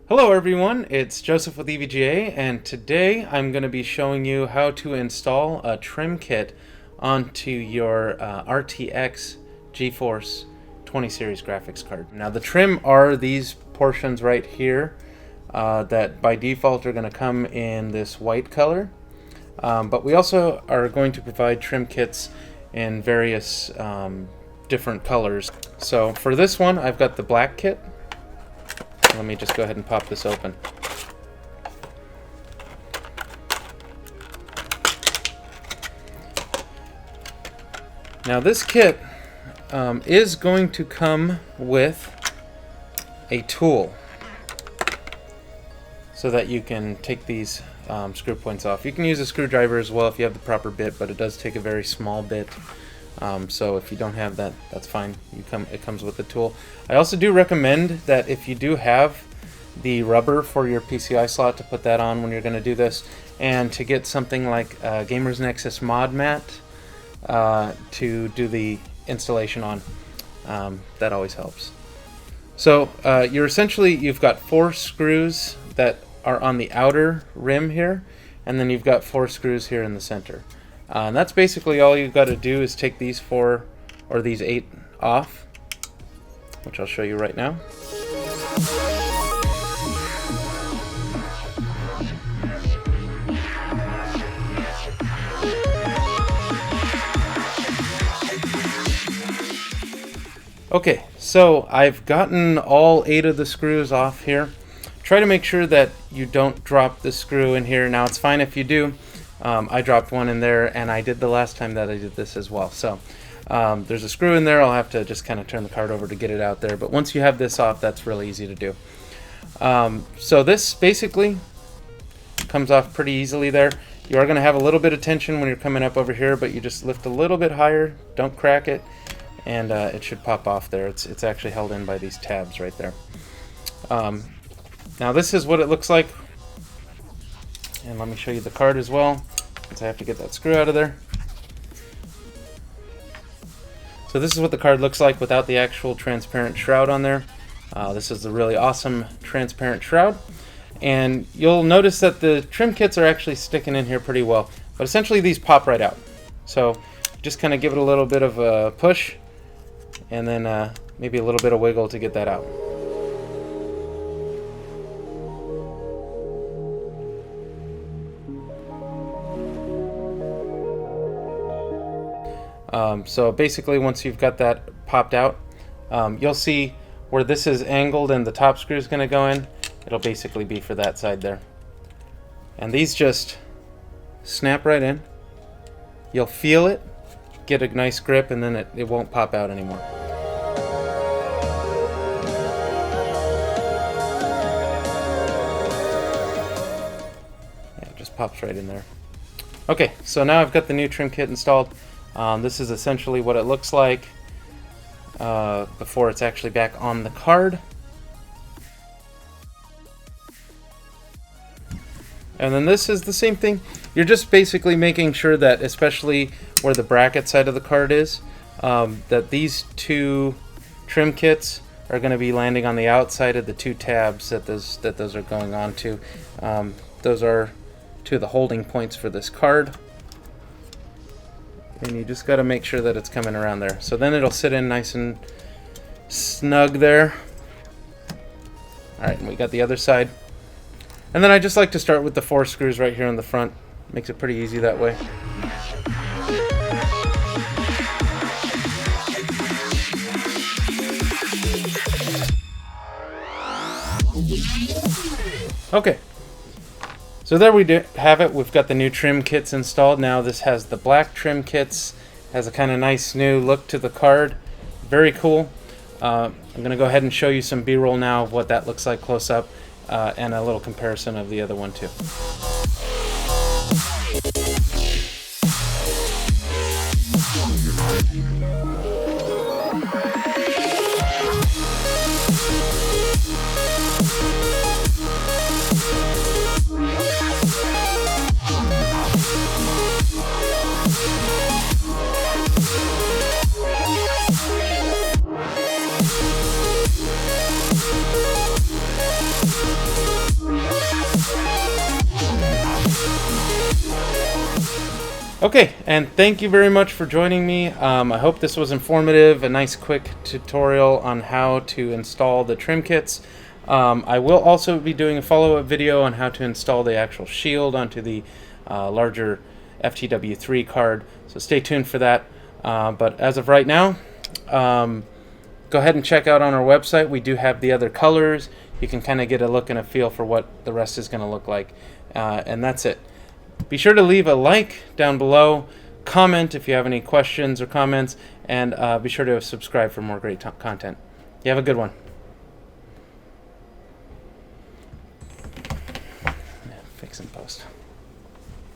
Hello everyone, it's Joseph with EVGA, and today I'm going to be showing you how to install a trim kit onto your RTX GeForce 20 series graphics card. Now the trim are these portions right here that by default are going to come in this white color, but we also are going to provide trim kits in various different colors. So for this one I've got the black kit. Let me just go ahead and pop this open. Now this kit is going to come with a tool so that you can take these screw points off. You can use a screwdriver as well if you have the proper bit, but it does take a very small bit. So if you don't have that, that's fine. It comes with the tool. I also do recommend that if you do have the rubber for your PCI slot, to put that on when you're going to do this, and to get something like Gamer's Nexus mod mat to do the installation on. That always helps. So you've got 4 screws that are on the outer rim here, and then you've got 4 screws here in the center. And that's basically all you've got to do is take these 4 or these 8 off, which I'll show you right now. Okay, so I've gotten all 8 of the screws off here. Try to make sure that you don't drop the screw in here. Now it's fine if you do. I dropped one in there, and I did the last time that I did this as well. So there's a screw in there. I'll have to just kind of turn the card over to get it out there. But once you have this off, that's really easy to do. So this basically comes off pretty easily there. You are going to have a little bit of tension when you're coming up over here, but you just lift a little bit higher. Don't crack it, and it should pop off there. It's actually held in by these tabs right there. Now this is what it looks like. And let me show you the card as well, since I have to get that screw out of there. So this is what the card looks like without the actual transparent shroud on there. This is a really awesome transparent shroud. And you'll notice that the trim kits are actually sticking in here pretty well. But essentially these pop right out. So just kind of give it a little bit of a push, and then maybe a little bit of wiggle to get that out. So basically once you've got that popped out, you'll see where this is angled and the top screw is going to go in. It'll basically be for that side there. And these just snap right in. You'll feel it, get a nice grip, and then it won't pop out anymore. Yeah, it just pops right in there. Okay, so now I've got the new trim kit installed. This is essentially what it looks like before it's actually back on the card. And then this is the same thing. You're just basically making sure that, especially where the bracket side of the card is, that these 2 trim kits are going to be landing on the outside of the 2 tabs that those are going on to. Those are 2 of the holding points for this card. And you just got to make sure that it's coming around there. So then it'll sit in nice and snug there. Alright, and we got the other side. And then I just like to start with the 4 screws right here on the front. Makes it pretty easy that way. Okay. So there we have it. We've got the new trim kits installed. Now this has the black trim kits, has a kind of nice new look to the card. Very cool. I'm going to go ahead and show you some B-roll now of what that looks like close up, and a little comparison of the other one too. Okay, and thank you very much for joining me. I hope this was informative, a nice quick tutorial on how to install the trim kits. I will also be doing a follow-up video on how to install the actual shield onto the larger FTW3 card, so stay tuned for that. But as of right now, go ahead and check out on our website. We do have the other colors. You can kind of get a look and a feel for what the rest is going to look like. And that's it. Be sure to leave a like down below, comment if you have any questions or comments, and be sure to subscribe for more great content. You have a good one. Fix and post.